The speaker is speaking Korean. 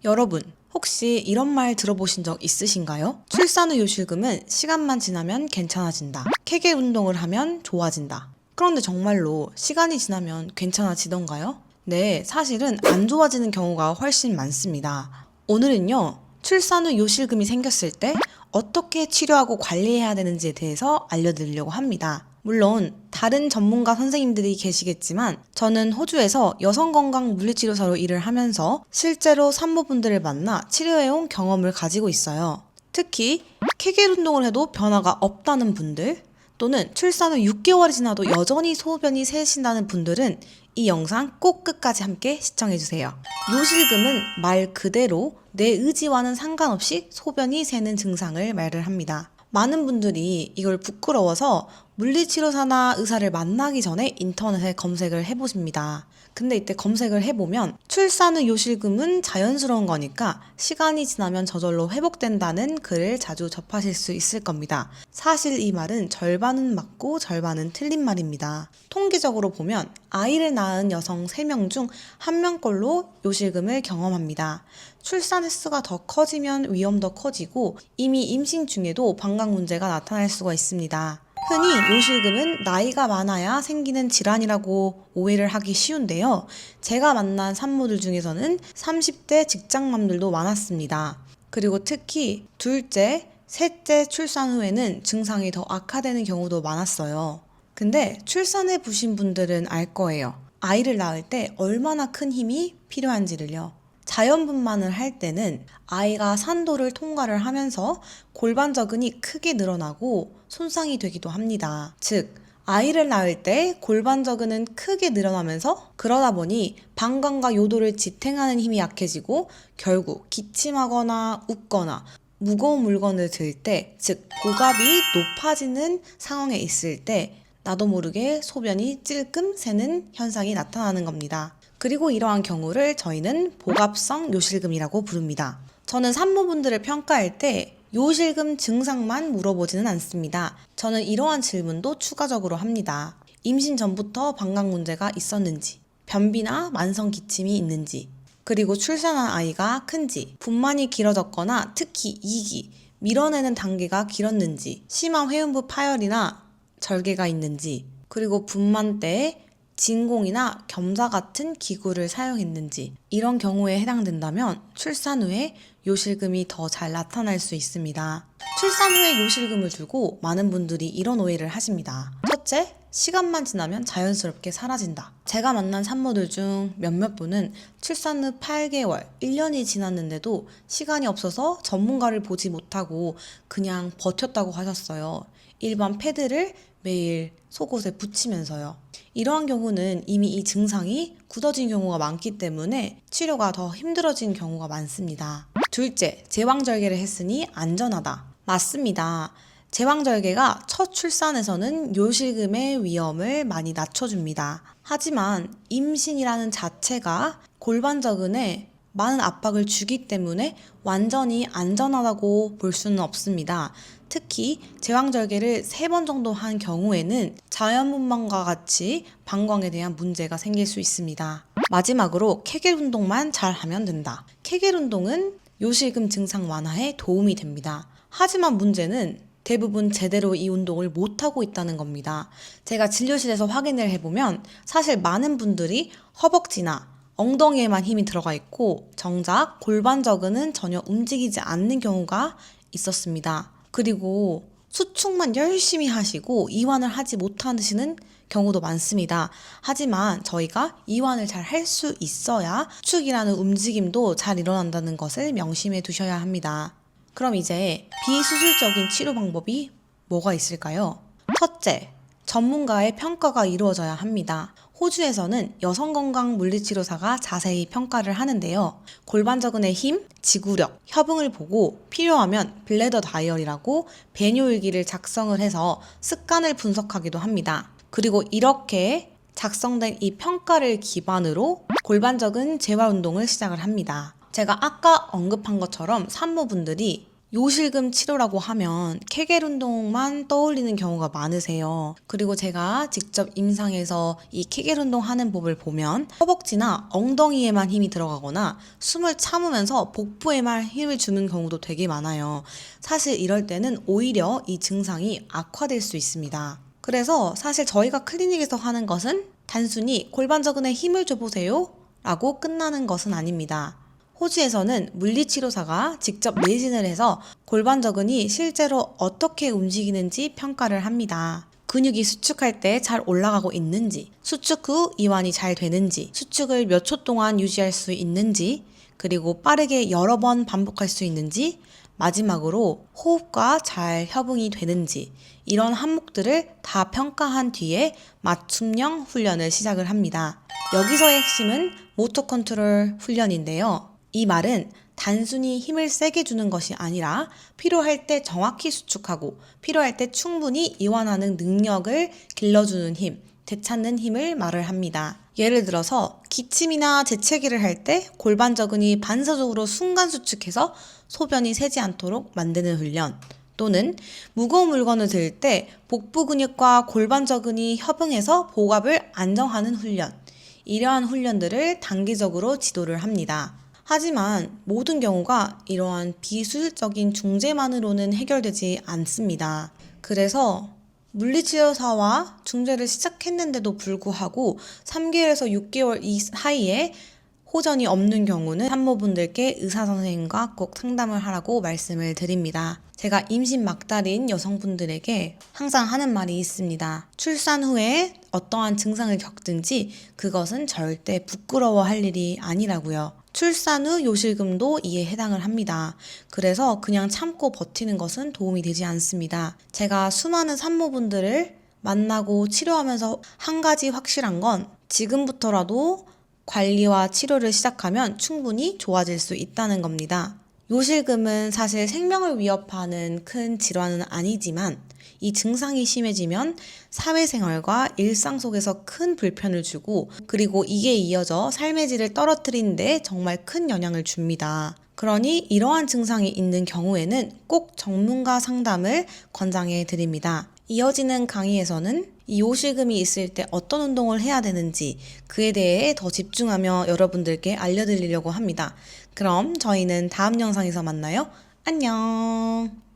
여러분, 혹시 이런 말 들어보신 적 있으신가요? 출산 후 요실금은 시간만 지나면 괜찮아진다. 케겔 운동을 하면 좋아진다. 그런데 정말로 시간이 지나면 괜찮아지던가요? 네, 사실은 안 좋아지는 경우가 훨씬 많습니다. 오늘은요, 출산 후 요실금이 생겼을 때 어떻게 치료하고 관리해야 되는지에 대해서 알려드리려고 합니다. 물론 다른 전문가 선생님들이 계시겠지만 저는 호주에서 여성건강 물리치료사로 일을 하면서 실제로 산모분들을 만나 치료해온 경험을 가지고 있어요. 특히 케겔 운동을 해도 변화가 없다는 분들, 또는 출산 후 6개월이 지나도 여전히 소변이 새신다는 분들은 이 영상 꼭 끝까지 함께 시청해주세요. 요실금은 말 그대로 내 의지와는 상관없이 소변이 새는 증상을 말을 합니다. 많은 분들이 이걸 부끄러워서 물리치료사나 의사를 만나기 전에 인터넷에 검색을 해보십니다. 근데 이때 검색을 해보면 출산 후 요실금은 자연스러운 거니까 시간이 지나면 저절로 회복된다는 글을 자주 접하실 수 있을 겁니다. 사실 이 말은 절반은 맞고 절반은 틀린 말입니다. 통계적으로 보면 아이를 낳은 여성 3명 중 1명꼴로 요실금을 경험합니다. 출산 횟수가 더 커지면 위험도 커지고 이미 임신 중에도 방광 문제가 나타날 수가 있습니다. 흔히 요실금은 나이가 많아야 생기는 질환이라고 오해를 하기 쉬운데요. 제가 만난 산모들 중에서는 30대 직장맘들도 많았습니다. 그리고 특히 둘째, 셋째 출산 후에는 증상이 더 악화되는 경우도 많았어요. 근데 출산해 보신 분들은 알 거예요. 아이를 낳을 때 얼마나 큰 힘이 필요한지를요. 자연분만을 할 때는 아이가 산도를 통과를 하면서 골반저근이 크게 늘어나고 손상이 되기도 합니다. 즉, 아이를 낳을 때 골반저근은 크게 늘어나면서 그러다 보니 방광과 요도를 지탱하는 힘이 약해지고 결국 기침하거나 웃거나 무거운 물건을 들 때, 즉 복압이 높아지는 상황에 있을 때 나도 모르게 소변이 찔끔 새는 현상이 나타나는 겁니다. 그리고 이러한 경우를 저희는 복압성 요실금이라고 부릅니다. 저는 산모분들을 평가할 때 요실금 증상만 물어보지는 않습니다. 저는 이러한 질문도 추가적으로 합니다. 임신 전부터 방광 문제가 있었는지, 변비나 만성 기침이 있는지, 그리고 출산한 아이가 큰지, 분만이 길어졌거나 특히 2기, 밀어내는 단계가 길었는지, 심한 회음부 파열이나 절개가 있는지, 그리고 분만 때 진공이나 겸사 같은 기구를 사용했는지, 이런 경우에 해당된다면 출산 후에 요실금이 더 잘 나타날 수 있습니다. 출산 후에 요실금을 두고 많은 분들이 이런 오해를 하십니다. 첫째, 시간만 지나면 자연스럽게 사라진다. 제가 만난 산모들 중 몇몇 분은 출산 후 8개월, 1년이 지났는데도 시간이 없어서 전문가를 보지 못하고 그냥 버텼다고 하셨어요. 일반 패드를 매일 속옷에 붙이면서요. 이러한 경우는 이미 이 증상이 굳어진 경우가 많기 때문에 치료가 더 힘들어진 경우가 많습니다. 둘째, 제왕절개를 했으니 안전하다. 맞습니다. 제왕절개가 첫 출산에서는 요실금의 위험을 많이 낮춰줍니다. 하지만 임신이라는 자체가 골반저근에 많은 압박을 주기 때문에 완전히 안전하다고 볼 수는 없습니다. 특히 제왕절개를 3번 정도 한 경우에는 자연분만과 같이 방광에 대한 문제가 생길 수 있습니다. 마지막으로 케겔 운동만 잘 하면 된다. 케겔 운동은 요실금 증상 완화에 도움이 됩니다. 하지만 문제는 대부분 제대로 이 운동을 못하고 있다는 겁니다. 제가 진료실에서 확인을 해보면 사실 많은 분들이 허벅지나 엉덩이에만 힘이 들어가 있고 정작 골반저근은 전혀 움직이지 않는 경우가 있었습니다. 그리고 수축만 열심히 하시고 이완을 하지 못하시는 경우도 많습니다. 하지만 저희가 이완을 잘 할 수 있어야 수축이라는 움직임도 잘 일어난다는 것을 명심해 두셔야 합니다. 그럼 이제 비수술적인 치료 방법이 뭐가 있을까요? 첫째, 전문가의 평가가 이루어져야 합니다. 호주에서는 여성건강 물리치료사가 자세히 평가를 하는데요. 골반저근의 힘, 지구력, 협응을 보고 필요하면 블래더 다이어리라고 배뇨일기를 작성을 해서 습관을 분석하기도 합니다. 그리고 이렇게 작성된 이 평가를 기반으로 골반저근 재활 운동을 시작을 합니다. 제가 아까 언급한 것처럼 산모분들이 요실금 치료라고 하면 케겔 운동만 떠올리는 경우가 많으세요. 그리고 제가 직접 임상에서 이 케겔 운동 하는 법을 보면 허벅지나 엉덩이에만 힘이 들어가거나 숨을 참으면서 복부에만 힘을 주는 경우도 되게 많아요. 사실 이럴 때는 오히려 이 증상이 악화될 수 있습니다. 그래서 사실 저희가 클리닉에서 하는 것은 단순히 골반저근에 힘을 줘보세요 라고 끝나는 것은 아닙니다. 호주에서는 물리치료사가 직접 내진을 해서 골반저근이 실제로 어떻게 움직이는지 평가를 합니다. 근육이 수축할 때 잘 올라가고 있는지, 수축 후 이완이 잘 되는지, 수축을 몇 초 동안 유지할 수 있는지, 그리고 빠르게 여러 번 반복할 수 있는지, 마지막으로 호흡과 잘 협응이 되는지, 이런 항목들을 다 평가한 뒤에 맞춤형 훈련을 시작을 합니다. 여기서의 핵심은 모터 컨트롤 훈련인데요. 이 말은 단순히 힘을 세게 주는 것이 아니라 필요할 때 정확히 수축하고 필요할 때 충분히 이완하는 능력을 길러주는 힘, 되찾는 힘을 말을 합니다. 예를 들어서 기침이나 재채기를 할 때 골반저근이 반사적으로 순간 수축해서 소변이 새지 않도록 만드는 훈련, 또는 무거운 물건을 들 때 복부 근육과 골반저근이 협응해서 복압을 안정하는 훈련, 이러한 훈련들을 단기적으로 지도를 합니다. 하지만 모든 경우가 이러한 비수술적인 중재만으로는 해결되지 않습니다. 그래서 물리치료사와 중재를 시작했는데도 불구하고 3개월에서 6개월 이 사이에 호전이 없는 경우는 산모분들께 의사선생님과 꼭 상담을 하라고 말씀을 드립니다. 제가 임신 막달인 여성분들에게 항상 하는 말이 있습니다. 출산 후에 어떠한 증상을 겪든지 그것은 절대 부끄러워할 일이 아니라고요. 출산 후 요실금도 이에 해당을 합니다. 그래서 그냥 참고 버티는 것은 도움이 되지 않습니다. 제가 수많은 산모분들을 만나고 치료하면서 한 가지 확실한 건 지금부터라도 관리와 치료를 시작하면 충분히 좋아질 수 있다는 겁니다. 요실금은 사실 생명을 위협하는 큰 질환은 아니지만 이 증상이 심해지면 사회생활과 일상 속에서 큰 불편을 주고 그리고 이게 이어져 삶의 질을 떨어뜨리는데 정말 큰 영향을 줍니다. 그러니 이러한 증상이 있는 경우에는 꼭 전문가 상담을 권장해 드립니다. 이어지는 강의에서는 이 요실금이 있을 때 어떤 운동을 해야 되는지 그에 대해 더 집중하며 여러분들께 알려드리려고 합니다. 그럼 저희는 다음 영상에서 만나요. 안녕.